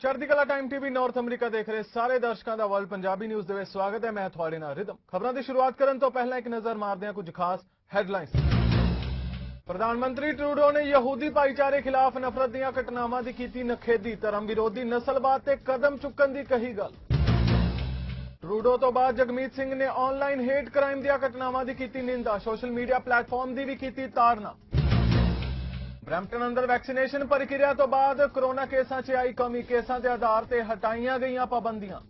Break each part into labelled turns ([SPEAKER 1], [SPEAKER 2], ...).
[SPEAKER 1] ਚੜ੍ਹਦੀਕਲਾ time TV north America ਦੇਖ ਰਹੇ ਸਾਰੇ ਦਰਸ਼ਕਾਂ ਦਾ ਵਰਲਡ ਪੰਜਾਬੀ ਨਿਊਜ਼ ਦੇ ਵਿੱਚ ਸਵਾਗਤ ਹੈ। ਮੈਂ ਤੁਹਾਡੇ ਨਾਲ ਰਿਦਮ। ਖਬਰਾਂ ਦੀ ਸ਼ੁਰੂਆਤ ਕਰਨ ਤੋਂ ਪਹਿਲਾਂ ਇੱਕ ਨਜ਼ਰ ਮਾਰਦੇ ਹਾਂ ਕੁਝ ਖਾਸ ਹੈਡਲਾਈਨਸ। ਪ੍ਰਧਾਨ ਮੰਤਰੀ ਟਰੂਡੋ ਨੇ ਯਹੂਦੀ ਭਾਈਚਾਰੇ ਖਿਲਾਫ ਨਫ਼ਰਤ ਦੀਆਂ ਘਟਨਾਵਾਂ ਦੀ ਕੀਤੀ ਨਖੇਦੀ। ਧਰਮ ਵਿਰੋਧੀ ਨਸਲਵਾਦ ਤੇ ਕਦਮ ਚੁੱਕਣ ਦੀ ਕਹੀ ਗੱਲ। ਟਰੂਡੋ ਤੋਂ ਬਾਅਦ ਜਗਮੀਤ ਸਿੰਘ ਨੇ ਆਨਲਾਈਨ ਹੇਟ ਕ੍ਰਾਈਮ ਦੀਆਂ ਘਟਨਾਵਾਂ ਦੀ ਕੀਤੀ ਨਿੰਦਾ। ਸੋਸ਼ਲ ਮੀਡੀਆ ਪਲੇਟਫਾਰਮ ਦੀ ਵੀ ਕੀਤੀ ਤਾੜਨਾ। ਬਰੈਂਪਟਨ ਅੰਦਰ ਵੈਕਸੀਨੇਸ਼ਨ ਪ੍ਰਕਿਰਿਆ ਤੋਂ ਬਾਅਦ ਕੋਰੋਨਾ ਕੇਸਾਂ 'ਚ ਆਈ ਕਮੀ। ਕੇਸਾਂ ਦੇ ਆਧਾਰ ਤੇ ਹਟਾਈਆਂ ਗਈਆਂ ਪਾਬੰਦੀਆਂ।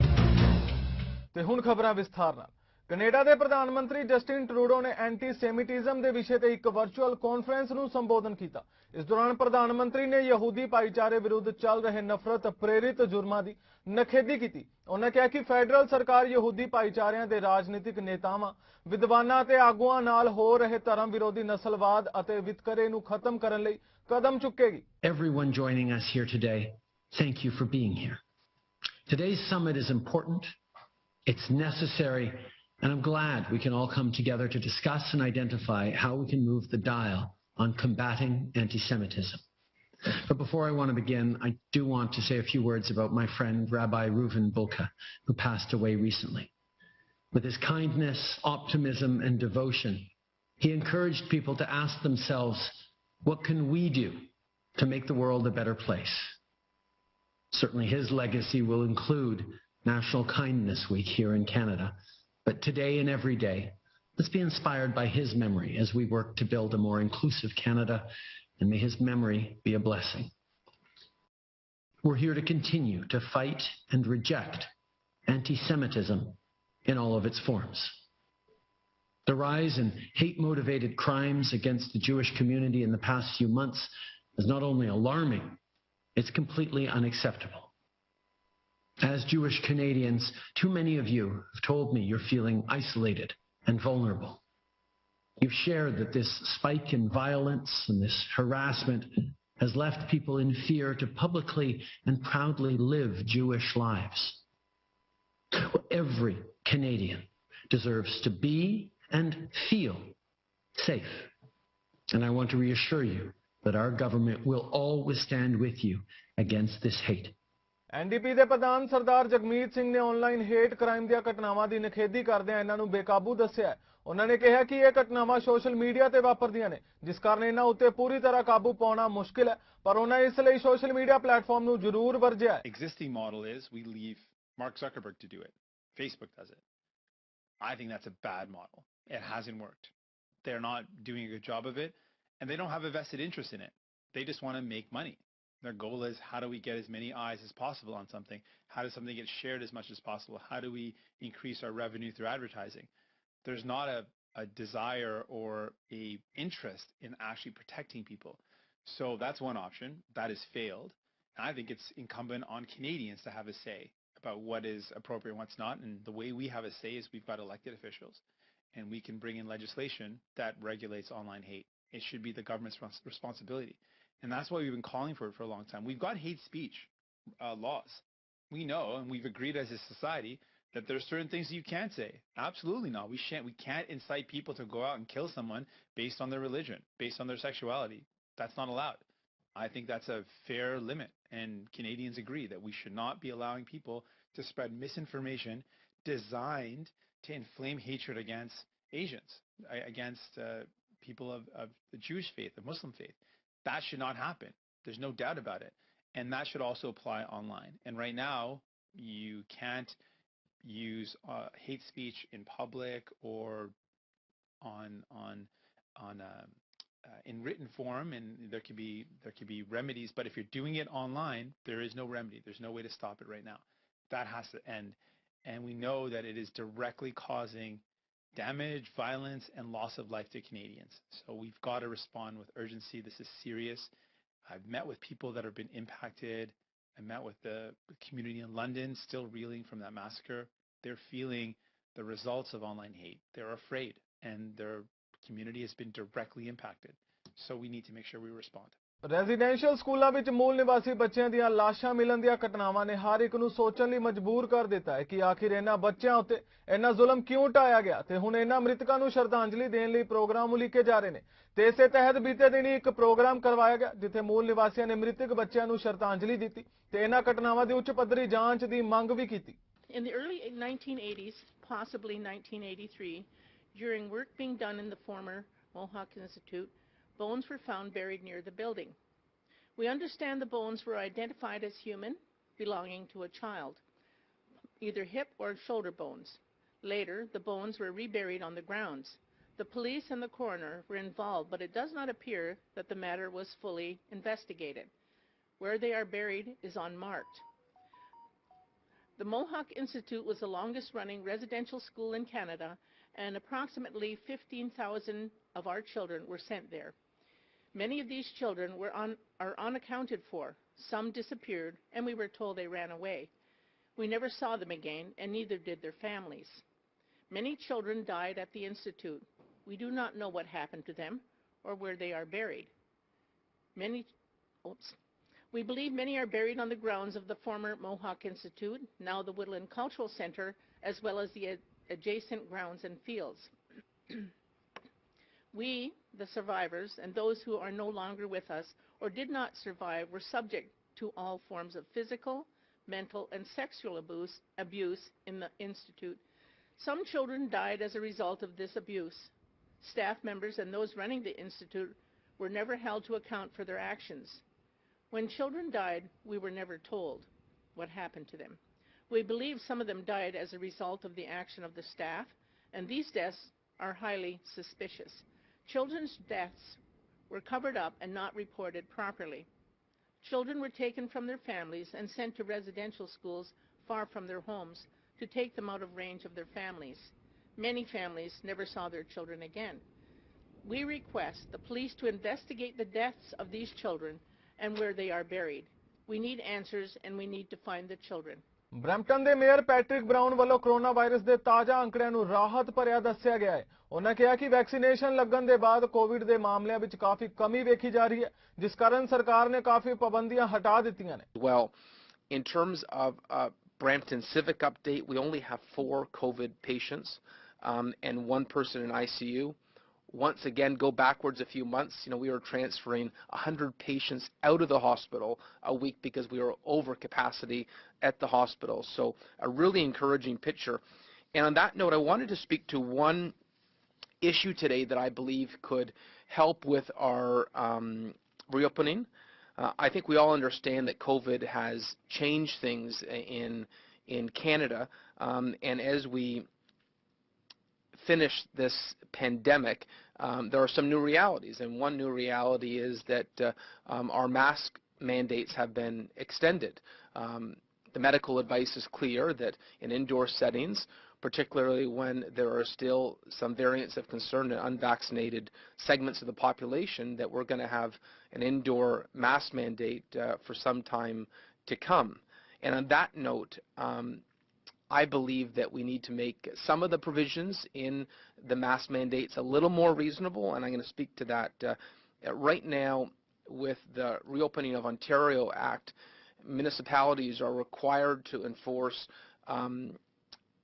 [SPEAKER 1] ਤੇ ਹੁਣ ਖਬਰਾਂ ਵਿਸਥਾਰ ਨਾਲ। ਕੈਨੇਡਾ ਦੇ ਪ੍ਰਧਾਨ ਮੰਤਰੀ ਜਸਟਿਨ ਟਰੂਡੋ ਨੇ ਐਂਟੀ ਸੈਮਿਟਿਜ਼ਮ ਦੇ ਵਿਸ਼ੇ ਤੇ ਇੱਕ ਵਰਚੁਅਲ ਕਾਨਫਰੰਸ ਨੂੰ ਸੰਬੋਧਨ ਕੀਤਾ। ਇਸ ਦੌਰਾਨ ਪ੍ਰਧਾਨ ਮੰਤਰੀ ਨੇ ਯਹੂਦੀ ਭਾਈਚਾਰੇ ਵਿਰੁੱਧ ਚੱਲ ਰਹੇ ਨਫ਼ਰਤ ਪ੍ਰੇਰਿਤ ਜੁਰਮਾਂ ਦੀ ਨਖੇਦੀ ਕੀਤੀ। ਉਹਨਾਂ ਕਿਹਾ ਕਿ ਫੈਡਰਲ ਸਰਕਾਰ ਯਹੂਦੀ ਭਾਈਚਾਰਿਆਂ ਦੇ ਰਾਜਨੀਤਿਕ ਨੇਤਾਵਾਂ, ਵਿਦਵਾਨਾਂ ਤੇ ਆਗੂਆਂ ਨਾਲ ਹੋ ਰਹੇ ਧਰਮ ਵਿਰੋਧੀ ਨਸਲਵਾਦ ਅਤੇ ਵਿਤਕਰੇ ਨੂੰ ਖਤਮ ਕਰਨ ਲਈ ਕਦਮ ਚੁੱਕੇਗੀ।
[SPEAKER 2] Everyone joining us here today, thank you for being here. Today's summit is important, it's necessary, and I'm glad we can all come together to discuss and identify how we can move the dial on combating anti-Semitism. But before I want to begin, I do want to say a few words about my friend Rabbi Reuven Bulka, who passed away recently. With his kindness, optimism, and devotion, he encouraged people to ask themselves, what can we do to make the world a better place? Certainly his legacy will include National Kindness Week here in Canada, but today and every day, let's be inspired by his memory as we work to build a more inclusive Canada, and may his memory be a blessing. We're here to continue to fight and reject anti-Semitism in all of its forms. The rise in hate-motivated crimes against the Jewish community in the past few months is not only alarming, it's completely unacceptable. As Jewish Canadians, too many of you have told me you're feeling isolated and vulnerable. You've shared that this spike in violence and this harassment has left people in fear to publicly and proudly live Jewish lives. Well, every Canadian deserves to be and feel safe. And I want to reassure you that our government will always stand with you against this hate.
[SPEAKER 1] NDP ਦੇ ਪ੍ਰਧਾਨ ਸਰਦਾਰ ਜਗਮੀਤ ਸਿੰਘ ਨੇ online hate crime ਦੀਆਂ ਘਟਨਾਵਾਂ ਦੀ ਨਖੇਦੀ ਕਰਦਿਆਂ ਇਹਨਾਂ ਨੂੰ ਬੇਕਾਬੂ ਦੱਸਿਆ। ਉਹਨਾਂ ਨੇ ਕਿਹਾ ਕਿ ਇਹ ਘਟਨਾਵਾਂ ਸੋਸ਼ਲ ਮੀਡੀਆ ਤੇ ਵਾਪਰਦੀਆਂ ਨੇ, ਜਿਸ ਕਾਰਨ ਇਹਨਾਂ ਉੱਤੇ ਪੂਰੀ ਤਰ੍ਹਾਂ ਕਾਬੂ ਪਾਉਣਾ ਮੁਸ਼ਕਿਲ ਹੈ, ਪਰ ਉਹਨਾਂ ਇਸ ਲਈ ਸੋਸ਼ਲ ਮੀਡੀਆ ਪਲੇਟਫਾਰਮ ਨੂੰ ਜ਼ਰੂਰ ਵਰਜਿਆ ਹੈ।
[SPEAKER 3] Existing model is we leave Mark Zuckerberg to do it. Facebook does it. I think that's a bad model. It hasn't worked. They're not doing a good job of it, and they don't have a vested interest in it. They just want to make money. Their goal is, how do we get as many eyes as possible on something? How does something get shared as much as possible? How do we increase our revenue through advertising? There's not a desire or a interest in actually protecting people. So that's one option. That has failed. And I think it's incumbent on Canadians to have a say about what is appropriate and what's not. And the way we have a say is we've got elected officials, and we can bring in legislation that regulates online hate. It should be the government's responsibility. And that's why we've been calling for it for a long time. We've got hate speech laws. We know, and we've agreed as a society, that there are certain things you can't say. Absolutely not. We can't incite people to go out and kill someone based on their religion, based on their sexuality. That's not allowed. I think that's a fair limit, and Canadians agree that we should not be allowing people to spread misinformation designed to inflame hatred against Asians, against people of the Jewish faith, the Muslim faith. That should not happen. There's no doubt about it. And that should also apply online. And right now, you can't use hate speech in public or in written form, and there could be remedies. But if you're doing it online, there is no remedy. There's no way to stop it right now. That has to end. And we know that it is directly causing damage, violence, and loss of life to Canadians. So we've got to respond with urgency. This is serious. I've met with people that have been impacted. I met with the community in London, still reeling from that massacre. They're feeling the results of online hate. They're afraid, and their community has been directly impacted. So we need to make sure we respond.
[SPEAKER 1] Residential ਸਕੂਲਾਂ ਵਿੱਚ ਮੂਲ ਨਿਵਾਸੀ ਬੱਚਿਆਂ ਦੀਆਂ ਲਾਸ਼ਾਂ ਮਿਲਣ ਦੀਆਂ ਘਟਨਾਵਾਂ ਨੇ ਹਰ ਇੱਕ ਨੂੰ ਸੋਚਣ ਲਈ ਮਜਬੂਰ ਕਰ ਦਿੱਤਾ ਹੈ ਕਿ ਆਖਿਰ ਇਹਨਾਂ ਬੱਚਿਆਂ ਉੱਤੇ ਇੰਨਾ ਜ਼ੁਲਮ ਕਿਉਂ ਢਾਇਆ ਗਿਆ ਤੇ ਹੁਣ ਇਹਨਾਂ ਮ੍ਰਿਤਕਾਂ ਨੂੰ ਸ਼ਰਧਾਂਜਲੀ ਦੇਣ ਲਈ ਪ੍ਰੋਗਰਾਮ ਉਲੀਕੇ ਜਾ ਰਹੇ ਨੇ ਤੇ ਇਸੇ ਤਹਿਤ ਬੀਤੇ ਦਿਨੀ ਇੱਕ ਪ੍ਰੋਗਰਾਮ ਕਰਵਾਇਆ ਗਿਆ ਜਿੱਥੇ ਮੂਲ ਨਿਵਾਸੀਆਂ ਨੇ ਮ੍ਰਿਤਕ ਬੱਚਿਆਂ ਨੂੰ ਸ਼ਰਧਾਂਜਲੀ ਦਿੱਤੀ ਤੇ ਇਹਨਾਂ ਘਟਨਾਵਾਂ ਦੀ ਉੱਚ ਪੱਧਰੀ ਜਾਂਚ ਦੀ ਮੰਗ ਵੀ ਕੀਤੀ।
[SPEAKER 4] In the early 1980s, possibly 1983, during work being done in the former Mohawk Institute, bones were found buried near the building. We understand the bones were identified as human, belonging to a child, either hip or shoulder bones. Later, the bones were reburied on the grounds. The police and the coroner were involved, but it does not appear that the matter was fully investigated. Where they are buried is unmarked. The Mohawk Institute was the longest-running residential school in Canada, and approximately 15,000 of our children were sent there. Many of these children are unaccounted for. Some disappeared, and we were told they ran away. We never saw them again, and neither did their families. Many children died at the Institute. We do not know what happened to them or where they are buried. We believe many are buried on the grounds of the former Mohawk Institute, now the Woodland Cultural Center, as well as the adjacent grounds and fields. We, the survivors, and those who are no longer with us or did not survive, were subject to all forms of physical, mental, and sexual abuse in the Institute. Some children died as a result of this abuse. Staff members and those running the Institute were never held to account for their actions. When children died, we were never told what happened to them. We believe some of them died as a result of the action of the staff, and these deaths are highly suspicious. Children's deaths were covered up and not reported properly. Children were taken from their families and sent to residential schools far from their homes to take them out of range of their families. Many families never saw their children again. We request the police to investigate the deaths of these children and where they are buried. We need answers and we need to find the children.
[SPEAKER 1] Brampton ਦੇ mayor Patrick brown ਵੱਲੋਂ corona virus ਦੇ ਤਾਜ਼ਾ ਅੰਕੜਿਆਂ ਨੂੰ ਰਾਹਤ ਭਰਿਆ ਦੱਸਿਆ ਗਿਆ ਹੈ। ਉਹਨਾਂ ਕਿਹਾ ਕਿ ਵੈਕਸੀਨੇਸ਼ਨ ਲੱਗਣ ਦੇ ਬਾਅਦ ਕੋਵਿਡ ਦੇ ਮਾਮਲਿਆਂ ਵਿੱਚ ਕਾਫੀ ਕਮੀ ਵੇਖੀ ਜਾ ਰਹੀ ਹੈ ਜਿਸ ਕਾਰਨ ਸਰਕਾਰ ਨੇ ਕਾਫੀ ਪਾਬੰਦੀਆਂ ਹਟਾ ਦਿੱਤੀਆਂ ਨੇ।
[SPEAKER 5] Well, in terms of Brampton Civic update, we only have 4 COVID patients and 1 person in ICU. Once again, go backwards a few months, we were transferring 100 patients out of the hospital a week because we were over capacity at the hospital. So a really encouraging picture. And on that note, I wanted to speak to one issue today that I believe could help with our reopening. I think we all understand that COVID has changed things in Canada, and as we finish this pandemic, there are some new realities, and one new reality is that our mask mandates have been extended. The medical advice is clear that in indoor settings, particularly when there are still some variants of concern in unvaccinated segments of the population, that we're going to have an indoor mask mandate for some time to come. And on that note, I believe that we need to make some of the provisions in the mask mandates a little more reasonable, and I'm going to speak to that. Right now, with the Reopening of Ontario Act, municipalities are required to enforce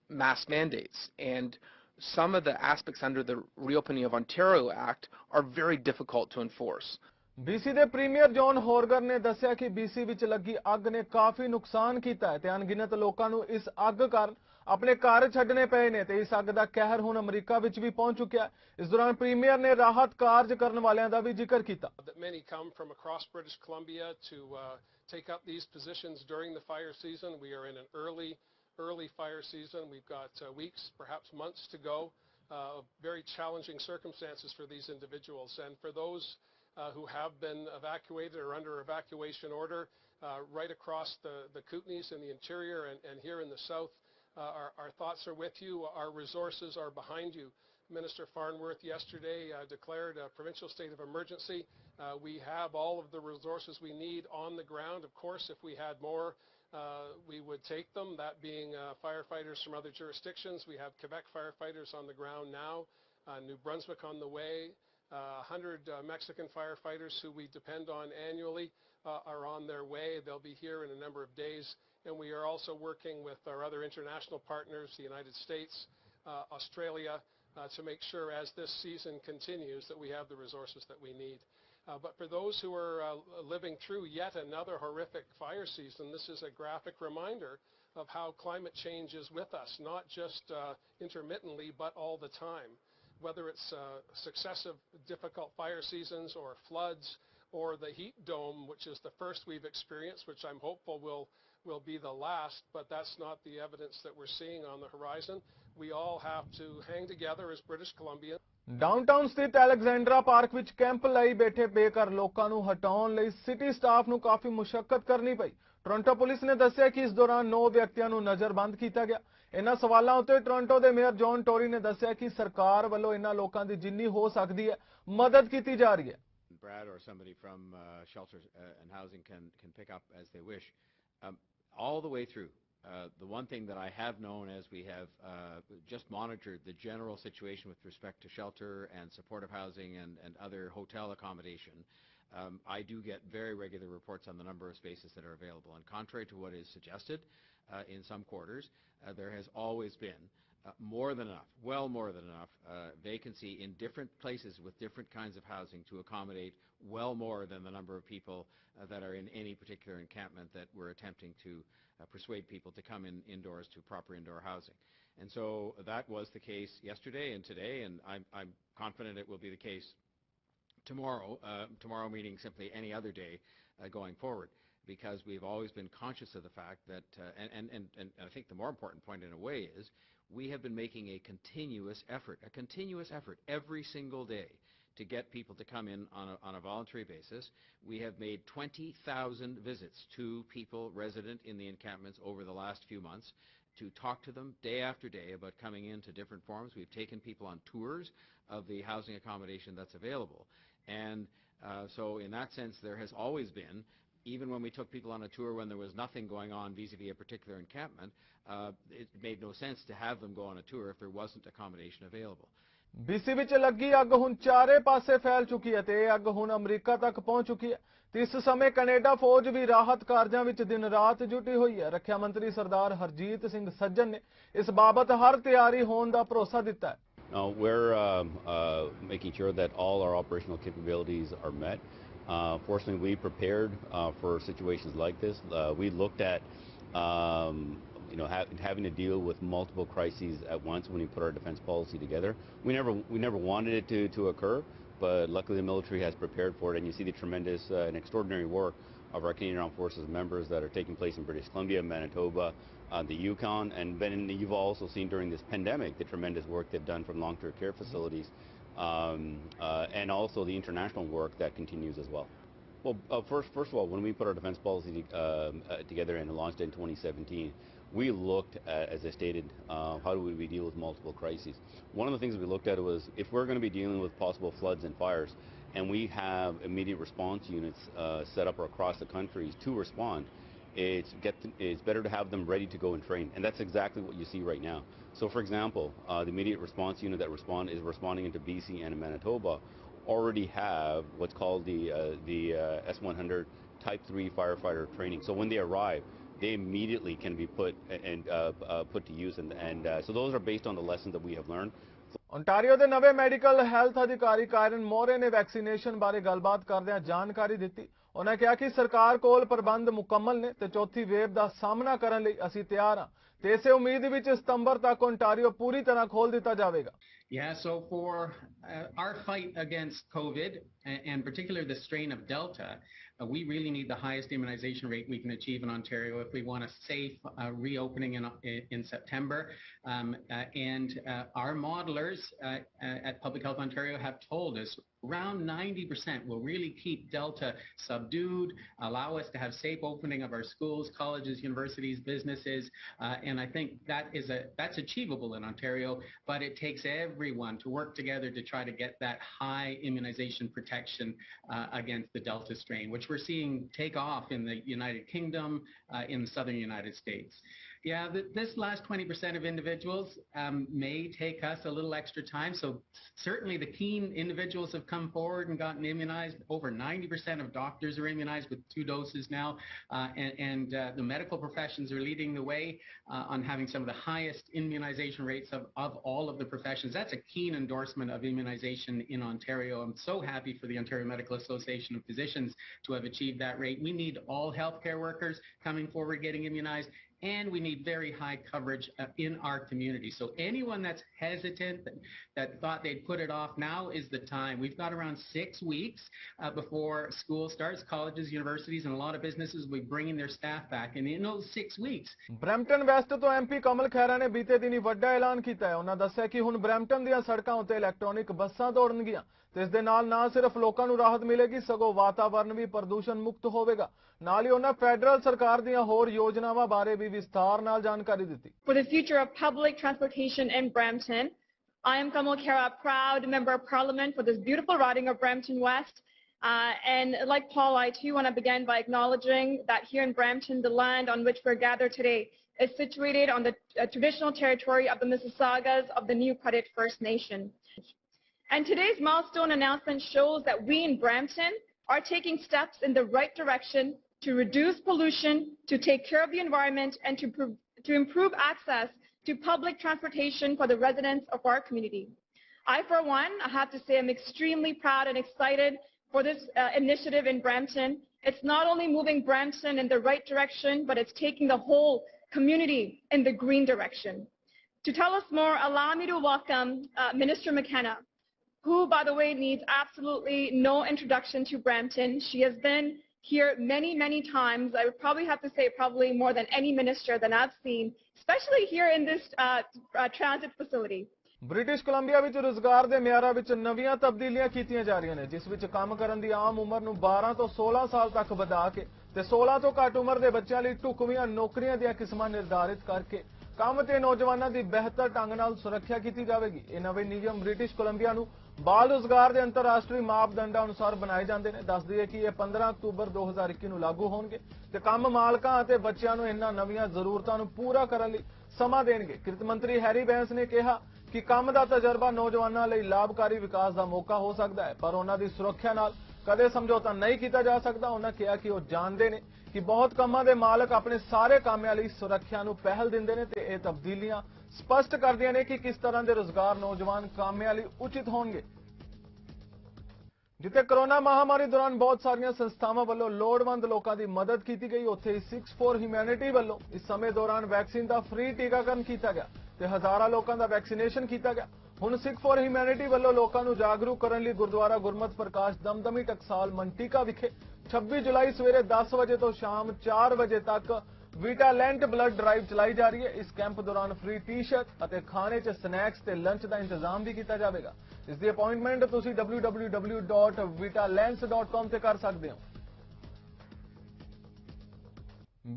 [SPEAKER 5] mask mandates, and some of the aspects under the Reopening of Ontario Act are very difficult to enforce.
[SPEAKER 1] BC ਦੇ premier John ਹੋਰਗਰ ਨੇ ਦੱਸਿਆ ਕਿ BC ਵਿੱਚ ਲੱਗੀ ਅੱਗ ਨੇ ਕਾਫੀ ਨੁਕਸਾਨ ਕੀਤਾ ਹੈ ਤੇ ਅਣਗਿਣਤ ਲੋਕਾਂ ਨੂੰ ਇਸ ਅੱਗ ਕਾਰਨ ਆਪਣੇ ਘਰ ਛੱਡਣੇ ਪਏ ਨੇ ਤੇ ਇਸ ਅੱਗ ਦਾ ਕਹਿਰ ਹੁਣ ਅਮਰੀਕਾ ਵਿੱਚ ਵੀ ਪਹੁੰਚ ਚੁੱਕਿਆ ਹੈ। ਇਸ ਦੌਰਾਨ ਪ੍ਰੀਮੀਅਰ ਨੇ ਰਾਹਤ ਕਾਰਜ ਕਰਨ ਵਾਲਿਆਂ ਦਾ ਵੀ ਜ਼ਿਕਰ ਕੀਤਾ।
[SPEAKER 6] Many come from across British Columbia to take up these positions during the fire season. We are in an early fire season. We've got weeks, perhaps months to go. Very challenging circumstances for these individuals, and for those who have been evacuated or under evacuation order right across the Kootenays in the interior and here in the south. Our thoughts are with you. Our resources are behind you. Minister Farnworth yesterday declared a provincial state of emergency. We have all of the resources we need on the ground. Of course, if we had more, we would take them, that being firefighters from other jurisdictions. We have Quebec firefighters on the ground now, New Brunswick on the way. 100 Mexican firefighters who we depend on annually are on their way. They'll be here in a number of days. And we are also working with our other international partners, the United States, Australia, to make sure as this season continues that we have the resources that we need. But for those who are living through yet another horrific fire season, this is a graphic reminder of how climate change is with us, not just intermittently, but all the time. Whether it's successive difficult fire seasons or floods or the heat dome, which is the first we've experienced, which I'm hopeful will be the last, but that's not the evidence that we're seeing on the horizon. We all have to hang together as British Columbians.
[SPEAKER 1] Downtown ਸਥਿਤ Alexandra park ਵਿੱਚ camp ਲਈ ਬੈਠੇ ਬੇਘਰ ਲੋਕਾਂ ਨੂੰ ਹਟਾਉਣ ਲਈ city staff ਨੂੰ ਕਾਫੀ ਮੁਸ਼ਕਲ ਕਰਨੀ ਪਈ। ਟੋਰਾਂਟੋ ਪੁਲਿਸ ਨੇ ਦੱਸਿਆ ਕਿ ਇਸ ਦੌਰਾਨ 9 ਵਿਅਕਤੀਆਂ ਨੂੰ ਨਜ਼ਰਬੰਦ ਕੀਤਾ ਗਿਆ। ਇਹਨਾਂ ਸਵਾਲਾਂ ਉੱਤੇ ਟੋਰਾਂਟੋ ਦੇ ਮੇਅਰ ਜੌਨ ਟੋਰੀ ਨੇ ਦੱਸਿਆ ਕਿ ਸਰਕਾਰ ਵੱਲੋਂ ਇਹਨਾਂ ਲੋਕਾਂ ਦੀ ਜਿੰਨੀ ਹੋ ਸਕਦੀ ਹੈ ਮਦਦ ਕੀਤੀ ਜਾ ਰਹੀ ਹੈ।
[SPEAKER 7] Brad or somebody from shelters and housing can pick up as they wish. All the way through. The one thing that I have known as we have just monitored the general situation with respect to shelter and supportive housing and other hotel accommodation, I do get very regular reports on the number of spaces that are available. And contrary to what is suggested in some quarters, there has always been more than enough, well more than enough vacancy in different places with different kinds of housing to accommodate well more than the number of people that are in any particular encampment that we're attempting to persuade people to come indoors to proper indoor housing. And so that was the case yesterday and today, and I'm confident it will be the case tomorrow meaning simply any other day going forward, because we've always been conscious of the fact that, and I think the more important point in a way is, we have been making a continuous effort every single day to get people to come in on a voluntary basis. We have made 20,000 visits to people resident in the encampments over the last few months to talk to them day after day about coming into different forms. We've taken people on tours of the housing accommodation that's available. And so in that sense, there has always been, even when we took people on a tour when there was nothing going on vis-a-vis a particular encampment, it made no sense to have them go on a tour if there wasn't accommodation available.
[SPEAKER 1] BC ਵਿੱਚ ਲੱਗੀ ਅੱਗ ਹੁਣ ਚਾਰੇ ਪਾਸੇ ਫੈਲ ਚੁੱਕੀ ਹੈ ਤੇ ਇਹ ਅੱਗ ਹੁਣ ਅਮਰੀਕਾ ਤੱਕ ਪਹੁੰਚ ਚੁੱਕੀ ਹੈ ਤੇ ਇਸ ਸਮੇਂ ਕੈਨੇਡਾ ਫੌਜ ਵੀ ਰਾਹਤ ਕਾਰਜਾਂ ਵਿੱਚ ਦਿਨ ਰਾਤ ਜੁਟੀ ਹੋਈ ਹੈ। ਰੱਖਿਆ ਮੰਤਰੀ ਸਰਦਾਰ ਹਰਜੀਤ ਸਿੰਘ ਸੱਜਣ ਨੇ ਇਸ ਬਾਬਤ ਹਰ ਤਿਆਰੀ ਹੋਣ ਦਾ ਭਰੋਸਾ ਦਿੱਤਾ ਹੈ।
[SPEAKER 8] We're making sure that all our operational capabilities are met. Fortunately, we prepared for situations like this. We looked at having to deal with multiple crises at once when we put our defense policy together. We never wanted it to occur, but luckily the military has prepared for it, and you see the tremendous and extraordinary work of our Canadian Armed Forces members that are taking place in British Columbia, Manitoba, the Yukon, and then you've also seen during this pandemic the tremendous work they've done from long-term care facilities, and also the international work that continues as well. Well, first of all, when we put our defense policy together and launched it in 2017, we looked at, as I stated, how do we deal with multiple crises. One of the things we looked at was if we're going to be dealing with possible floods and fires, and we have immediate response units set up across the country to respond, it's better to have them ready to go and train, and that's exactly what you see right now. So, for example, the immediate response unit that is responding into BC and in Manitoba already have what's called the S100 Type 3 firefighter training. So when they arrive, they immediately can be put to use, and so those are based on the lessons that we have learned.
[SPEAKER 1] Ontario ਦੇ ਨਵੇਂ medical health ਅਧਿਕਾਰੀ ਕਾਰਨ ਮੋਰੇ ਨੇ vaccination ਬਾਰੇ ਗੱਲਬਾਤ ਕਰਦਿਆਂ ਜਾਣਕਾਰੀ ਦਿੱਤੀ। ਉਹਨਾਂ ਕਿਹਾ ਕਿ ਸਰਕਾਰ ਕੋਲ ਪ੍ਰਬੰਧ ਮੁਕੰਮਲ ਨੇ ਤੇ ਚੌਥੀ ਵੇਵ ਦਾ ਸਾਹਮਣਾ ਕਰਨ ਲਈ ਅਸੀਂ ਤਿਆਰ ਹਾਂ ਤੇ ਇਸੇ ਉਮੀਦ ਵਿੱਚ ਸਤੰਬਰ ਤੱਕ ਓਨਟਾਰੀਓ ਪੂਰੀ ਤਰ੍ਹਾਂ ਖੋਲ ਦਿੱਤਾ ਜਾਵੇਗਾ।
[SPEAKER 9] Yeah, so for our fight against COVID, and particularly the strain of Delta, we really need the highest immunization rate we can achieve in Ontario if we want a safe reopening in September. And our modelers at Public Health Ontario have told us around 90% will really keep Delta subdued, allow us to have safe opening of our schools, colleges, universities, businesses, and I think that's achievable in Ontario, but it takes everyone to work together to try to get that high immunization protection against the Delta strain, which we're seeing take off in the United Kingdom, in the southern United States. Yeah, this last 20% of individuals may take us a little extra time, so certainly the keen individuals have come forward and gotten immunized. Over 90% of doctors are immunized with 2 doses now, and the medical professions are leading the way on having some of the highest immunization rates of all of the professions. That's a keen endorsement of immunization in Ontario. I'm so happy for the Ontario Medical Association of Physicians to have achieved that rate. We need all healthcare workers coming forward getting immunized, and we need very high coverage in our community. So anyone that's hesitant, that thought they'd put it off, now is the time. We've got around 6 weeks before school starts. Colleges, universities, and a lot of businesses will be bringing their staff back. And in those 6 weeks...
[SPEAKER 1] Brampton West ਤੋਂ MP ਕਮਲ ਖੈਰਾ ਨੇ ਬੀਤੇ ਦਿਨੀ ਵੱਡਾ ਐਲਾਨ ਕੀਤਾ ਹੈ। ਉਹਨਾਂ ਦੱਸਿਆ ਕਿ ਹੁਣ ਬਰੈਂਪਟਨ ਦੀਆਂ ਸੜਕਾਂ ਉੱਤੇ ਇਲੈਕਟ੍ਰੋਨਿਕ ਬੱਸਾਂ ਦੌੜਨਗੀਆਂ ਤੇ ਇਸ ਦੇ ਨਾਲ ਨਾ ਸਿਰਫ ਲੋਕਾਂ ਨੂੰ ਰਾਹਤ ਮਿਲੇਗੀ ਸਗੋਂ ਵਾਤਾਵਰਣ ਵੀ ਪ੍ਰਦੂਸ਼ਣ ਮੁਕਤ ਹੋਵੇਗਾ। ਨਾਲ ਹੀ ਉਹਨਾਂ ਫੈਡਰਲ ਸਰਕਾਰ ਦੀਆਂ ਹੋਰ ਯੋਜਨਾਵਾਂ ਬਾਰੇ ਵੀ ਵਿਸਥਾਰ ਨਾਲ ਜਾਣਕਾਰੀ ਦਿੱਤੀ।
[SPEAKER 10] For the future of public transportation in Brampton, I am Kamal Khera, proud member of Parliament for this beautiful riding of Brampton West. And like Paul, I too want to begin by acknowledging that here in Brampton, the land on which we're gathered today is situated on the traditional territory of the Mississaugas of the New Credit First Nation. And today's milestone announcement shows that we in Brampton are taking steps in the right direction to reduce pollution, to take care of the environment, and to improve access to public transportation for the residents of our community. I, for one, I have to say I'm extremely proud and excited for this initiative in Brampton. It's not only moving Brampton in the right direction, but it's taking the whole community in the green direction. To tell us more, allow me to welcome Minister McKenna, who, by the way, needs absolutely no introduction to Brampton. She has been here many, many times. I would probably have to say probably more than any minister that I've seen, especially here in this transit facility.
[SPEAKER 1] British Columbia ਵਿੱਚ ਰੁਜ਼ਗਾਰ ਦੇ ਮਿਆਰਾਂ ਵਿੱਚ ਨਵੀਆਂ ਤਬਦੀਲੀਆਂ ਕੀਤੀਆਂ ਜਾ ਰਹੀਆਂ ਨੇ, ਜਿਸ ਵਿੱਚ ਕੰਮ ਕਰਨ ਦੀ ਆਮ ਉਮਰ ਨੂੰ 12 ਤੋਂ 16 ਸਾਲ ਤੱਕ ਵਧਾ ਕੇ ਤੇ 16 ਤੋਂ ਘੱਟ ਉਮਰ ਦੇ ਬੱਚਿਆਂ ਲਈ ਢੁਕਵੀਆਂ ਨੌਕਰੀਆਂ ਦੀਆਂ ਕਿਸਮਾਂ ਨਿਰਧਾਰਿਤ ਕਰਕੇ ਕੰਮ ਤੇ ਨੌਜਵਾਨਾਂ ਦੀ ਬਿਹਤਰ ਢੰਗ ਨਾਲ ਸੁਰੱਖਿਆ ਕੀਤੀ ਜਾਵੇਗੀ। ਇਹ ਨਵੇਂ ਨਿਯਮ ਬ੍ਰਿਟਿਸ਼ ਕੋਲੰਬੀਆ ਨੂੰ ਬਾਲ ਰੁਜ਼ਗਾਰ ਦੇ ਅੰਤਰਰਾਸ਼ਟਰੀ ਮਾਪਦੰਡਾਂ ਅਨੁਸਾਰ ਬਣਾਏ ਜਾਂਦੇ ਨੇ। ਦੱਸ ਦਈਏ ਕਿ ਇਹ 15 ਅਕਤੂਬਰ 2021 ਨੂੰ ਲਾਗੂ ਹੋਣਗੇ ਤੇ ਕੰਮ ਮਾਲਕਾਂ ਅਤੇ ਬੱਚਿਆਂ ਨੂੰ ਇਹਨਾਂ ਨਵੀਆਂ ਜ਼ਰੂਰਤਾਂ ਨੂੰ ਪੂਰਾ ਕਰਨ ਲਈ ਸਮਾਂ ਦੇਣਗੇ। ਕਿਰਤ ਮੰਤਰੀ ਹੈਰੀ ਬੈਂਸ ਨੇ ਕਿਹਾ ਕਿ ਕੰਮ ਦਾ ਤਜਰਬਾ ਨੌਜਵਾਨਾਂ ਲਈ ਲਾਭਕਾਰੀ ਵਿਕਾਸ ਦਾ ਮੌਕਾ ਹੋ ਸਕਦਾ ਹੈ, ਪਰ ਉਹਨਾਂ ਦੀ ਸੁਰੱਖਿਆ ਨਾਲ ਕਦੇ ਸਮਝੌਤਾ ਨਹੀਂ ਕੀਤਾ ਜਾ ਸਕਦਾ। ਉਹਨਾਂ ਕਿਹਾ ਕਿ ਉਹ ਜਾਣਦੇ ਨੇ ਕਿ ਬਹੁਤ ਕੰਮਾਂ ਦੇ ਮਾਲਕ ਆਪਣੇ ਸਾਰੇ ਕਾਮਿਆਂ ਲਈ ਸੁਰੱਖਿਆ ਨੂੰ ਪਹਿਲ ਦਿੰਦੇ ਨੇ ਤੇ ਇਹ ਤਬਦੀਲੀਆਂ ਸਪਸ਼ਟ ਕਰਦੀਆਂ ਨੇ ਕਿ ਕਿਸ ਤਰ੍ਹਾਂ ਦੇ ਰੁਜ਼ਗਾਰ ਨੌਜਵਾਨ ਕਾਮਿਆਂ ਲਈ ਉਚਿਤ ਹੋਣਗੇ। ਜਿੱਥੇ ਕੋਰੋਨਾ ਮਹਾਮਾਰੀ ਦੌਰਾਨ ਬਹੁਤ ਸਾਰੀਆਂ ਸੰਸਥਾਵਾਂ ਵੱਲੋਂ ਲੋੜਵੰਦ ਲੋਕਾਂ ਦੀ ਮਦਦ ਕੀਤੀ ਗਈ, ਉੱਥੇ ਹੀ ਸਿੱਖਸ ਫॉर ਹਿਊਮੈਨਿਟੀ ਵੱਲੋਂ ਇਸ ਸਮੇਂ ਦੌਰਾਨ ਵੈਕਸੀਨ ਦਾ ਫ੍ਰੀ ਟੀਕਾਕਰਨ ਕੀਤਾ ਗਿਆ ਤੇ ਹਜ਼ਾਰਾਂ ਲੋਕਾਂ ਦਾ ਵੈਕਸੀਨੇਸ਼ਨ ਕੀਤਾ ਗਿਆ। ਹੁਣ ਸਿੱਖ ਫॉर ਹਿਊਮੈਨਿਟੀ ਵੱਲੋਂ ਲੋਕਾਂ ਨੂੰ ਜਾਗਰੂਕ ਕਰਨ ਲਈ ਗੁਰਦੁਆਰਾ ਗੁਰਮਤਿ ਪ੍ਰਕਾਸ਼ ਦਮਦਮੀ ਟਕਸਾਲ ਮੰਟੀਕਾ ਵਿਖੇ 26 ਜੁਲਾਈ ਸਵੇਰੇ 10 ਵਜੇ ਤੋਂ ਸ਼ਾਮ 4 ਵਜੇ ਤੱਕ ਵੀਟਾਲੈਂਟ ਬਲੱਡ ਡਰਾਈਵ ਚਲਾਈ ਜਾ ਰਹੀ ਹੈ। ਇਸ ਕੈਂਪ ਦੌਰਾਨ ਫ੍ਰੀ ਟੀ-ਸ਼ਰਟ ਅਤੇ ਖਾਣੇ 'ਚ ਸਨੈਕਸ ਤੇ ਲੰਚ ਦਾ ਇੰਤਜ਼ਾਮ ਵੀ ਕੀਤਾ ਜਾਵੇਗਾ। ਇਸ ਦੀ ਅਪਾਇੰਟਮੈਂਟ ਤੁਸੀਂ www.vitalens.com ਤੇ ਕਰ ਸਕਦੇ ਹੋ।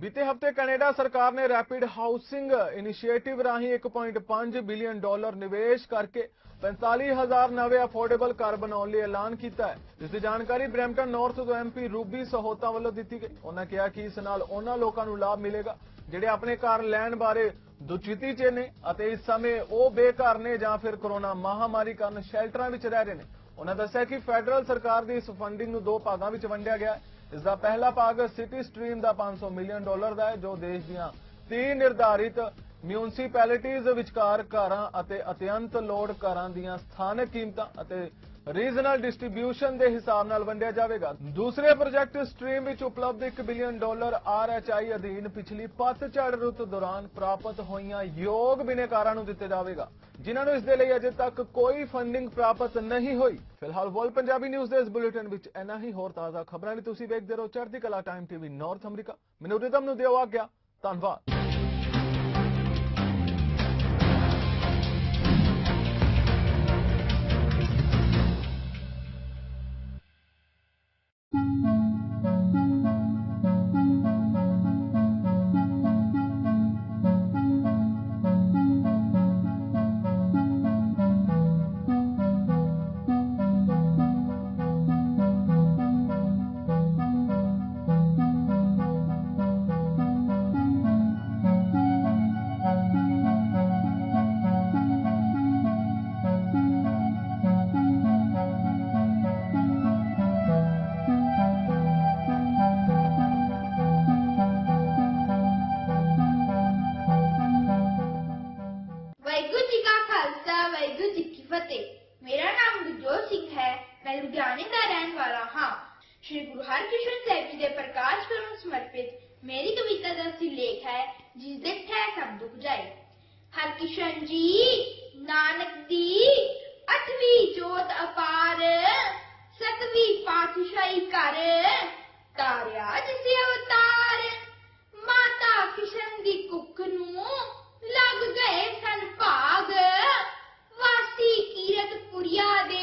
[SPEAKER 1] बीते हफ्ते कनेडा सरकार ने रैपिड हाउसिंग इनिशिएटिव राही $1.5 बिलियन निवेश करके 45,000 नवे अफोर्डेबल घर बनाने लिए ऐलान किया है, जिसकी जानकारी ब्रैम्पटन नॉर्थ तो MP रूबी सहोता वालों दी गई। उन्होंने कहा कि इस नाल उन्हां लोकां नूं लाभ मिलेगा जिहड़े अपने घर लैण बारे दुचिती च ने अते इस समय वो बेघर ने जां फिर कोरोना महामारी कारण शैल्टरां विच रह रहे ने। उन्होंने दस्सिया कि फैडरल सरकार की इस फंडिंग नूं 2 भागां विच वंडिया गया है। इसका पहला भाग सिटी स्ट्रीम का $500 मिलियन का है, जो देश ਦੀਆਂ 30 निर्धारित म्यूनसिपैलिटीज विचकार घरां अते अत्यंत लोड़ घरां ਦੀਆਂ स्थानक कीमतां अते रीजनल डिस्ट्रीब्यूशन के हिसाब नाल वंडिया जाएगा। दूसरे प्रोजेक्ट स्ट्रीम विच उपलब्ध $1 बिलियन RHI अधीन पिछली पतझड़ रुत दौरान प्राप्त होईयां योग बिनेकारां नूं दित्ते जाएगा, जिन्हां नूं इस दे लई अजे तक कोई फंडिंग प्राप्त नहीं हुई। फिलहाल वर्ल्ड पंजाबी न्यूज़ दे इस बुलेटिन विच इन्ना ही। होर ताज़ा खबरां लई तुसीं वेखदे रहो चढ़दी कला टाइम TV नॉर्थ अमरीका। मैनूं रिदम नूं दिओ आग्या। धन्नवाद।
[SPEAKER 11] श्री गुरु हरकृष्ण साहिब जी के प्रकाश पुरब समर्पित मेरी कविता का सिरलेख है जिस दे ठै सब दुख जाए। हरकृष्ण जी नानक दी 8वीं जोत अपार 7वीं पातशाही कर तारिया जिसे अवतार माता किशन दी कुख नूं लग गए सन भाग वासी कीरत पुरिया दे